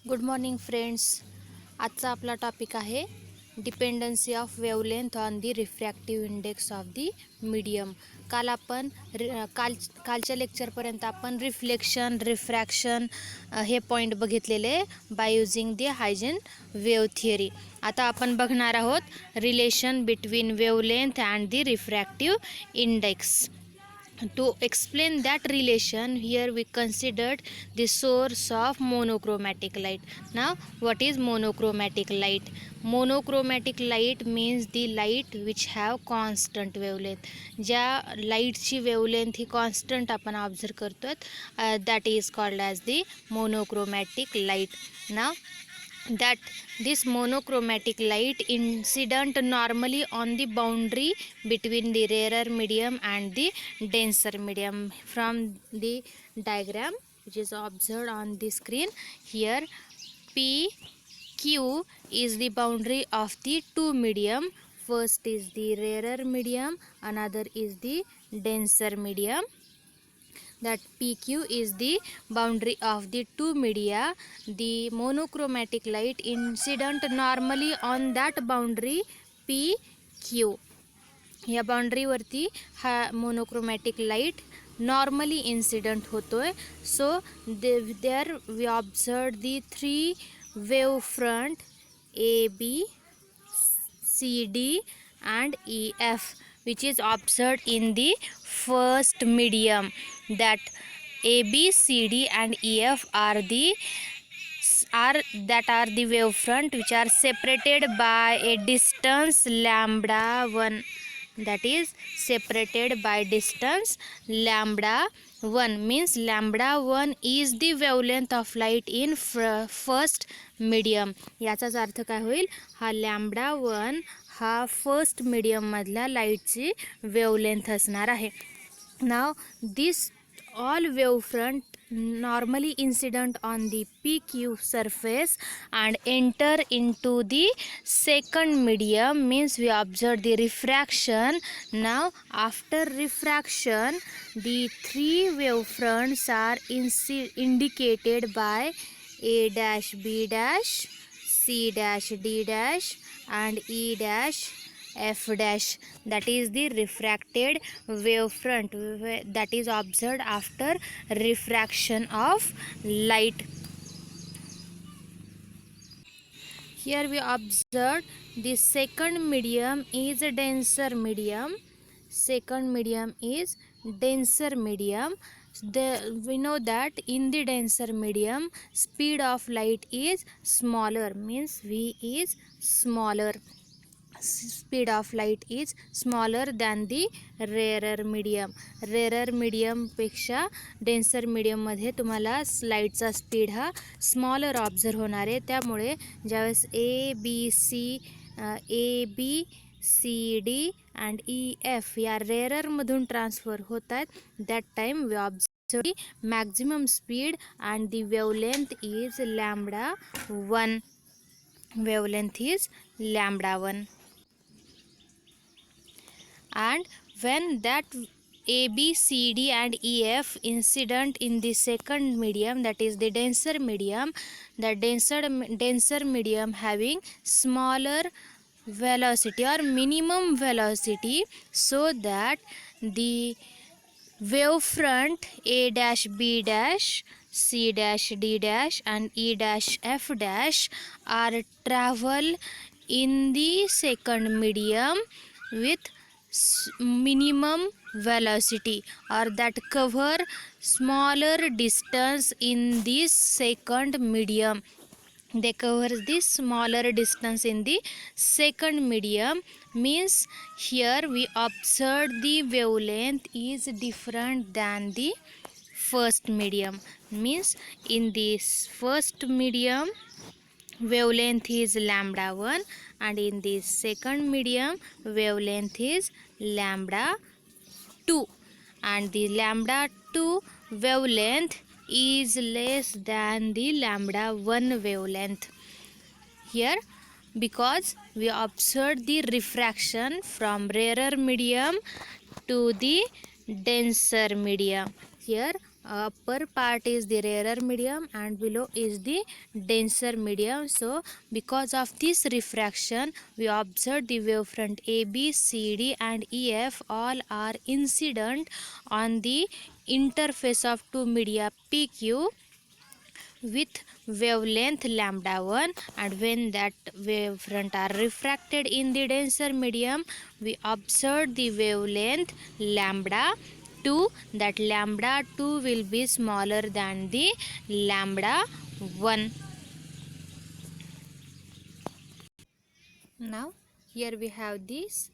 Good morning friends. आजचा आपला topic आहे dependency of wavelength on the refractive index of the medium. कालच्या लेक्चरपर्यंत आपण रिफ्लेक्शन रिफ्रॅक्शन हे पॉईंट बघितलेले by using the Huygens wave theory. आता आपण बघणार आहोत relation between wavelength and the refractive index. To explain that relation, here we considered the source of monochromatic light. Now what is monochromatic light? Monochromatic light means the light which have constant wavelength. ज्या लाईटची wavelength ही constant आपण observe करतो, that is called as the monochromatic light. Now that this monochromatic light incident normally on the boundary between the rarer medium and the denser medium. From the diagram which is observed on the screen, here PQ is the boundary of the two medium. First is the rarer medium, another is the denser medium. That PQ is the boundary of the two media. The monochromatic light incident normally on that boundary PQ. या बाउंड्रीवरती हा monochromatic light normally incident होतोय. So there we observe the three wave front AB, CD and EF, which is observed in the first medium. That AB, CD and EF are the wavefront which are separated by a distance lambda 1. That is separated by distance lambda 1, means lambda 1 is the wavelength of light in first medium. याचाच अर्थ काय होईल, हा lambda 1 हा first medium मधला लाईटची wavelength असणार आहे. Now this all wavefront normally incident on the PQ surface and enter into the second medium, means we observe the refraction. Now after refraction, the three wavefronts are indicated by A dash, B dash, C dash, D dash and E dash, F dash. That is the refracted wavefront that is observed after refraction of light. Here we observe the second medium is a denser medium. Second medium is denser medium. We know that in the denser medium speed of light is smaller, means V is smaller. Speed of light is smaller than the rarer medium. rarer medium पेक्षा denser मीडियममध्ये तुम्हाला लाईटचा speed हा smaller observe होणार आहे. त्यामुळे ज्यावेळेस A B C D and EF या रेररमधून ट्रान्सफर होत आहेत, that time we observe maximum speed and the wavelength is lambda 1. Wavelength is lambda 1. And when that A, B, C, D and EF incident in the second medium, that is the denser medium, the denser medium having smaller velocity or minimum velocity, so that the wavefront A dash, B dash, C dash, D dash and E dash, F dash are travel in the second medium with minimum velocity, or that cover smaller distance in this second medium. They cover this smaller distance in the second medium, means here we observe the wavelength is different than the first medium. Means in this first medium wavelength is lambda 1 and in this second medium wavelength is lambda 2, and the lambda 2 wavelength is less than the lambda 1 wavelength. Here because we observed the refraction from rarer medium to the denser medium. Here upper part is the rarer medium and below is the denser medium. So because of this refraction, we observe the wavefront A, B, C, D and E, F all are incident on the interface of two media P, Q with wavelength lambda 1, and when that wavefront are refracted in the denser medium, we observe the wavelength lambda 2, that lambda 2 will be smaller than the lambda 1. Now here we have this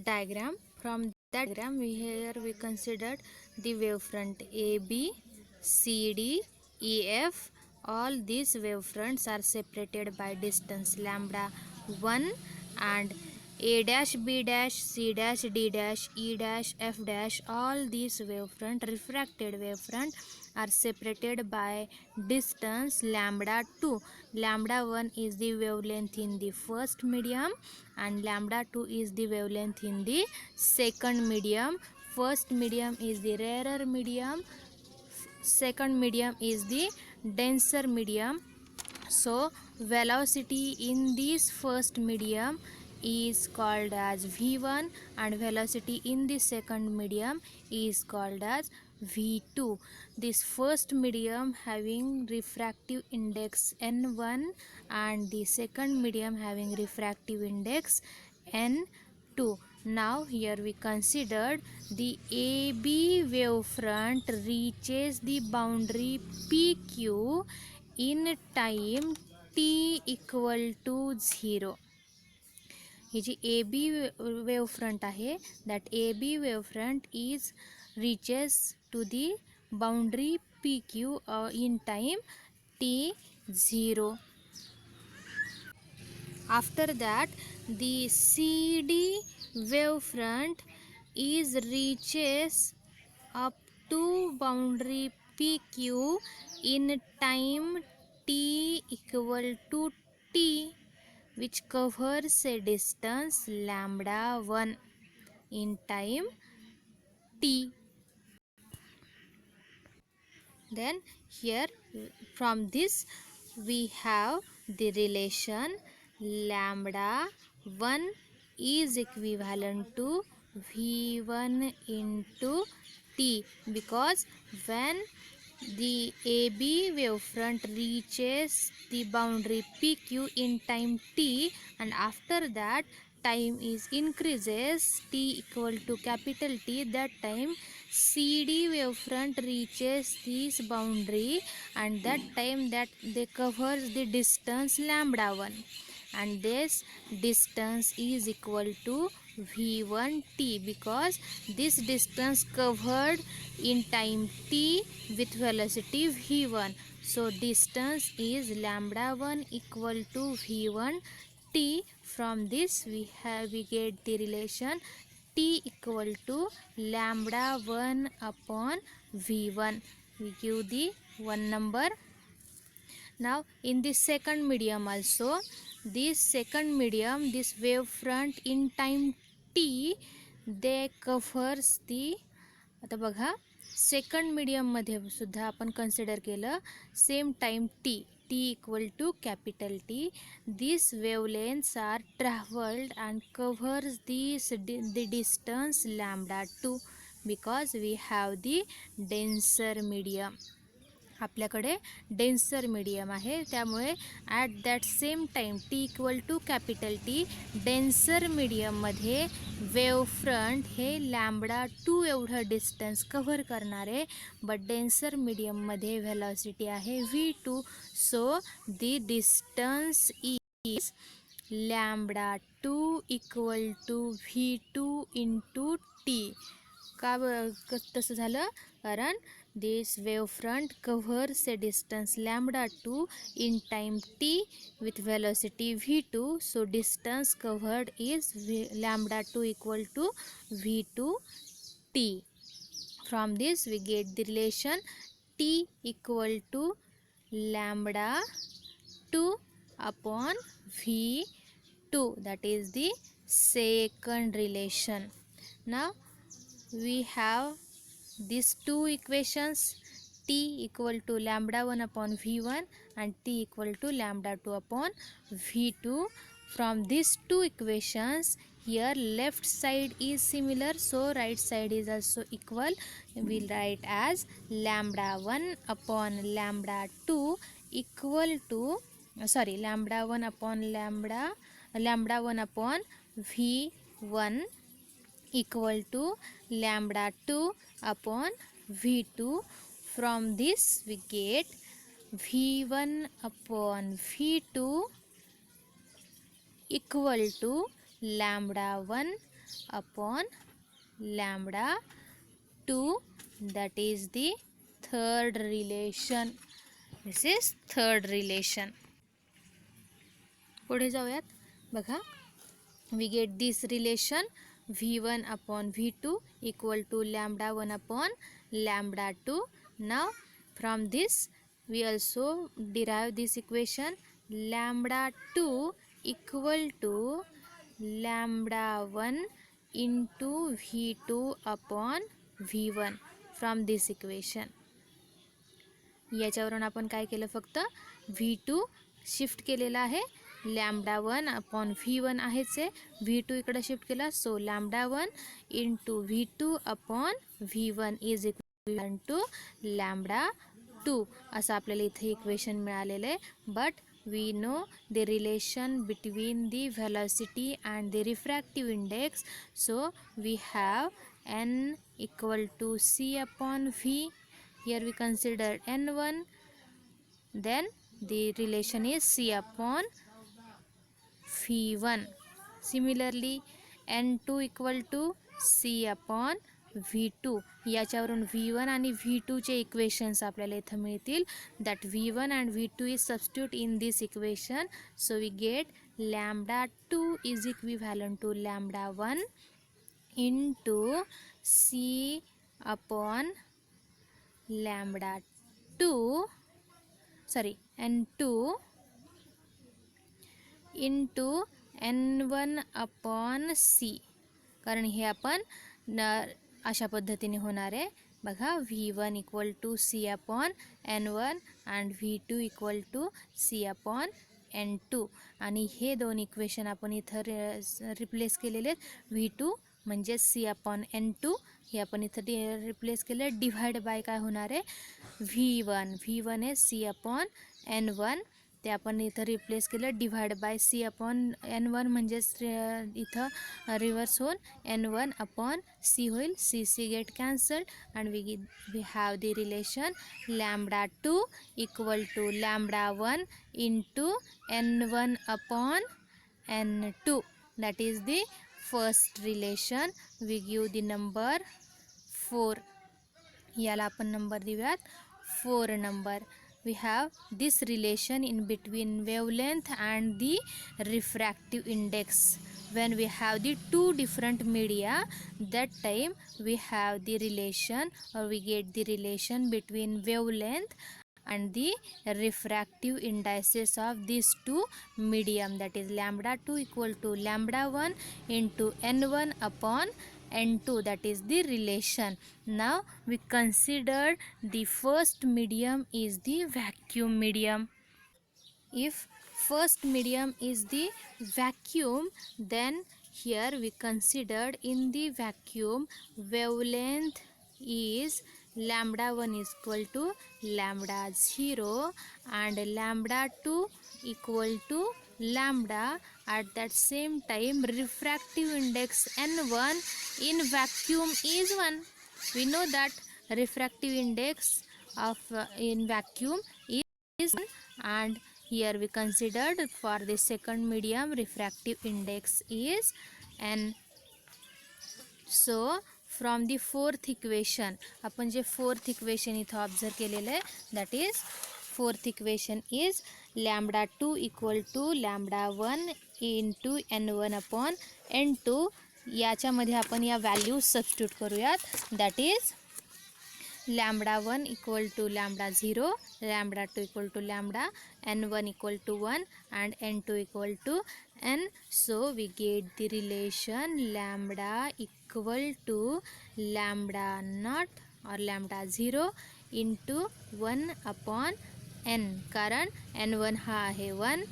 diagram. From that diagram, we considered the wavefront A, B, C, D, E, F. All these wavefronts are separated by distance lambda 1, and A dash, B dash, C dash, D dash, E dash, F dash, all these refracted wavefront are separated by distance lambda 2. Lambda 1 is the wavelength in the first medium and lambda 2 is the wavelength in the second medium. First medium is the rarer medium, second medium is the denser medium. So velocity in this first medium is called as V1 and velocity in the second medium is called as V2. This first medium having refractive index N1 and the second medium having refractive index N2. Now here we considered the AB wavefront reaches the boundary PQ in time t equal to 0. ही जी A B wavefront आहे, that A B wavefront is reaches to the boundary PQ in time t0. After that, the CD wavefront is reaches up to boundary PQ in time t equal to t, which covers a distance lambda 1 in time t. Then here from this we have the relation lambda 1 is equivalent to V1 into T, because when the AB wavefront reaches the boundary PQ in time t and after that time is increases t equal to capital T, that time CD wavefront reaches this boundary and that time that they covers the distance lambda 1 and this distance is equal to V1t, because this distance covered in time t with velocity V1. So distance is lambda 1 equal to V1 t. From this we get the relation t equal to lambda 1 upon V1. We give the one number. Now in the second medium also, this second medium, this wavefront in time t they covers the, आता बघा second मीडियममध्ये सुद्धा आपण consider केलं same time T equal to capital T. These wavelengths are traveled and covers the distance lambda 2 because we have the denser medium. आपल्याकडे denser medium आहे, त्यामुळे at that same time T equal to capital T denser मीडियममध्ये wavefront हे lambda 2 एवढं distance cover करणार आहे, but denser मीडियममध्ये velocity आहे V2. So the distance is lambda 2 equal to V2 into T. का तसं झालं? कारण this wavefront covers a distance lambda 2 in time t with velocity v2, so distance covered is lambda 2 equal to v2 t. From this we get the relation t equal to lambda 2 upon v2, that is the second relation. Now we have these two equations. T equal to lambda 1 upon V1 and T equal to lambda 2 upon V2. From these two equations, here left side is similar, so right side is also equal. We'll write as lambda 1 upon lambda 2 equal to lambda 1 upon lambda 1 upon V1 equal to lambda 2 upon V2. From this we get V1 upon V2 equal to lambda 1 upon lambda 2. That is the third relation. This is third relation. पुढे जाऊयात. बघा, we get this relation V1 upon V2 equal to lambda 1 upon lambda 2. Now from this we also derive this equation lambda 2 equal to lambda 1 into V2 upon V1 from this equation. याच्यावरून आपण काय केलं, फक्त V2 shift केलेला आहे. Lambda 1 upon V1 आहेच आहे, V2 इकडे शिफ्ट केला, so lambda 1 into V2 upon V1 is equal to lambda 2 असं आपल्याला इथे इक्वेशन मिळालेलं आहे. But we know the relation between the velocity and the refractive index, so we have n equal to c upon v. Here we consider n1, then the relation is c upon v1. Similarly n2 equal to c upon v2. याच्यावरून v1 आणि v2 चे equations आपल्याला इथं मिळतील. That v1 and v2 is substitute in this equation, so we get lambda 2 is equivalent to lambda 1 into c upon lambda 2 n2 into n1 upon c. कारण हे आपण अशा पद्धतीने होणार आहे. बघा, v1 equal to c upon n1 and v2 equal to c upon n2. आणि हे दोन equation आपण इथं रिप्लेस केलेले आहेत. v2 म्हणजे c अपॉन n2 हे आपण इथं रिप्लेस केलं. डिवाइड बाय काय होणार आहे, v1 आहे c अपॉन n1, ते आपण इथं रिप्लेस केलं. Divide by c upon n1 म्हणजेच इथं रिव्हर्स होऊन n1 अपॉन c होईल. c get cancelled and we have the relation lambda 2 equal to lambda 1 into n1 upon n2. That is the first relation. We give the number 4. याला आपण number देऊयात 4 number. We have this relation in between wavelength and the refractive index. When we have the two different media, that time we have the relation, or we get the relation between wavelength and the refractive indices of these two medium, that is lambda 2 equal to lambda 1 into n1 upon n2. That is the relation. Now we consider the first medium is the vacuum medium. If first medium is the vacuum, then here we considered in the vacuum wavelength is lambda 1 is equal to lambda 0 and lambda 2 equal to lambda. At that same time refractive index n1 in vacuum is 1. We know that refractive index of in vacuum is 1, and here we considered for the second medium refractive index is n. So from the fourth equation, आपण जे fourth equation इथं observe केलेलं आहे, that is fourth equation is lambda 2 equal to lambda 1 into n1 upon n2. याच्यामध्ये आपण या values substitute करूयात. That is lambda 1 equal to lambda 0, lambda 2 equal to lambda, n1 equal to 1 and n2 equal to n. So we get the relation lambda equal to lambda naught or lambda 0 into 1/n, कारण n1 हा आहे 1,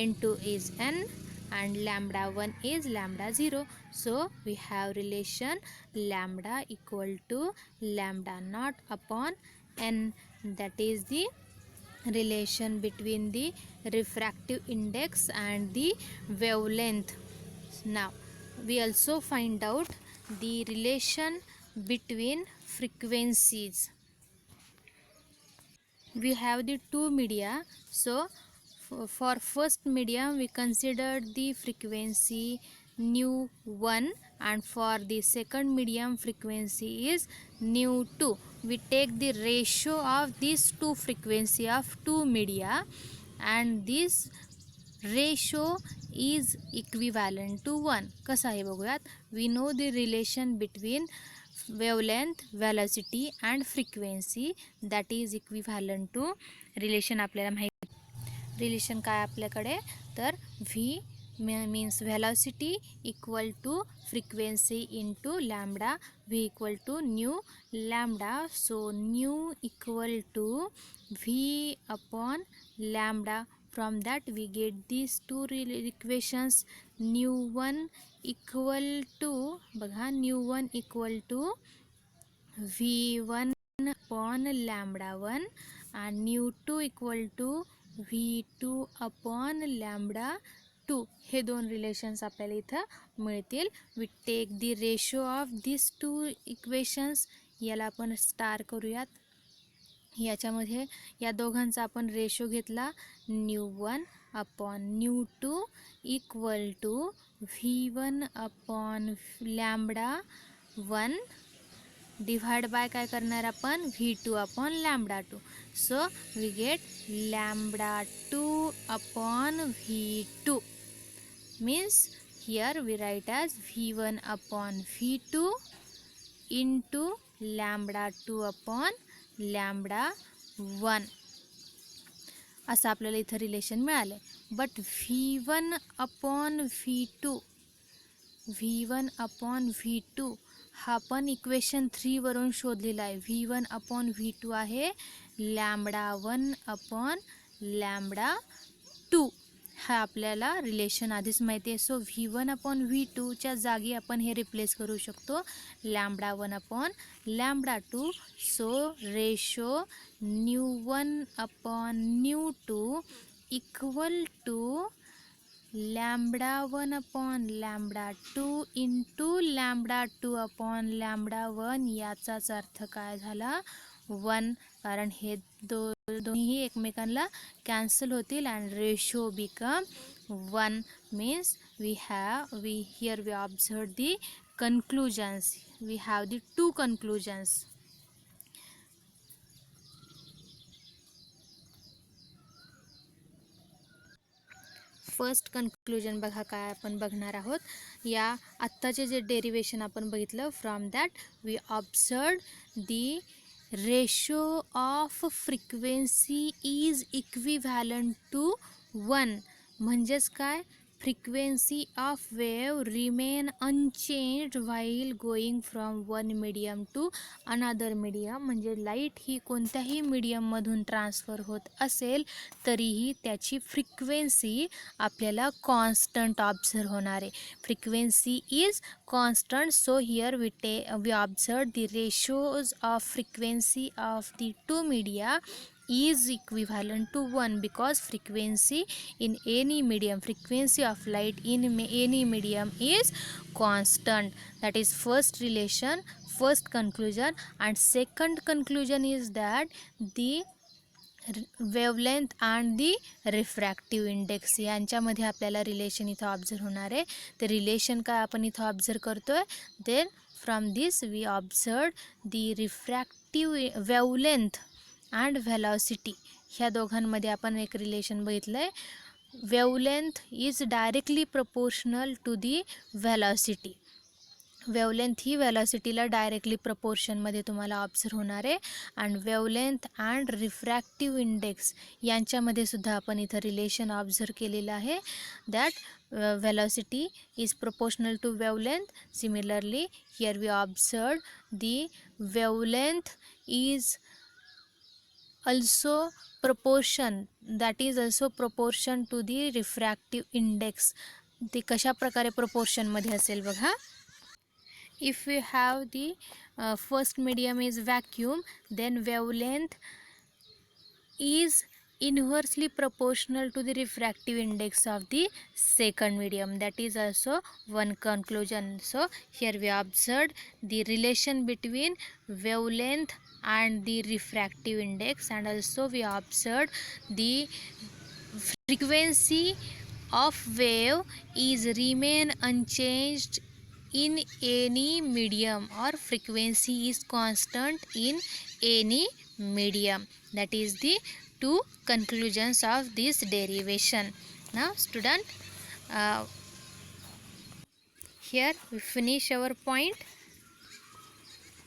n2 is n and lambda 1 is lambda 0. So we have relation lambda equal to lambda naught upon n, that is the relation between the refractive index and the wavelength. Now we also find out the relation between frequencies. We have the two media. So for first medium we considered the frequency nu 1, and for the second medium frequency is nu 2. We take the ratio of these two frequency of two media, and this ratio is equivalent to 1. कसं आहे बघूयात. We know the relation between wavelength, velocity and frequency, that is equivalent to relation. आपल्याला माहिती relation काय आपल्याकडे, तर v means velocity equal to frequency into lambda, v equal to nu lambda. So nu equal to v upon lambda. From that we get these two equations. Nu 1 equal to बघा, nu 1 equal to v1 upon lambda 1 and nu 2 equal to v2 upon lambda 2. हे दोन relations आपल्याला इथं मिळतील. We take the ratio of this two equations. याला आपण star करूयात. याच्यामध्ये या दोघांचा आपण रेशो घेतला, nu 1 upon nu 2 equal to v1 upon lambda 1 divide by काय करणार आपण, v2 upon lambda 2. So we get lambda 2 upon v2 means here we write as v1 upon v2 into lambda 2 upon lambda 1. असं आपल्याला इथं relation मिळालं. But v1 upon v2 हा पण equation 3 वरून शोधलेला आहे. v1 अपॉन v2 आहे लॅम्बडा 1 अपॉन लॅम्बडा 2. हा आपल्याला रिलेशन आधीच माहिती आहे. सो v1 अपॉन v2 च्या जागी आपण हे रिप्लेस करू शकतो, lambda 1 upon lambda 2. So ratio nu 1 upon nu 2 equal to lambda 1 upon lambda 2 into lambda 2 upon lambda 1. याचाच अर्थ काय झाला, 1, कारण हे दोन्ही एकमेकांना कॅन्सल होतील and ratio become 1. Means we observe the conclusions. We have the two conclusions. First conclusion बघा काय आपण बघणार आहोत. या आत्ताचे जे डेरिवेशन आपण बघितलं, from that we observe the ratio of frequency is equivalent to 1. म्हणजेच काय, frequency of wave remain unchanged while going from one medium to another medium. म्हणजे लाईट ही कोणत्याही मीडियममधून ट्रान्सफर होत असेल तरीही त्याची फ्रिक्वेन्सी आपल्याला कॉन्स्टंट ऑब्झर्व होणार आहे. Frequency is constant. So here we observe the ratios of frequency of the two media is equivalent to 1 because frequency in any medium, frequency of light in any medium is constant. That is first relation, first conclusion. And second conclusion is that the wavelength and the refractive index यांच्यामध्ये आपल्याला relation इथं observe होणार आहे. ते relation काय आपण इथं observe करतोय, then from this we observed the refractive wavelength and velocity. ह्या दोघांमध्ये आपण एक रिलेशन बघितलं आहे. Wavelength is directly proportional to the velocity. Wavelength ही व्हेलॉसिटीला डायरेक्टली प्रपोर्शनमध्ये तुम्हाला ऑब्झर्व होणार आहे. And wavelength and refractive index यांच्यामध्ये सुद्धा आपण इथं रिलेशन ऑब्झर्व केलेलं आहे, that velocity is proportional to wavelength. Similarly here we observed the wavelength is also proportion, that is also proportion to the refractive index. ते कशा प्रकारे proportion मध्ये असेल बघा. If we have the first medium is vacuum, then wavelength is inversely proportional to the refractive index of the second medium. That is also one conclusion. So here we observed the relation between wavelength and the refractive index, and also we observed the frequency of wave is remain unchanged in any medium, or frequency is constant in any medium. That is the two conclusions of this derivation. Now student, here we finish our point.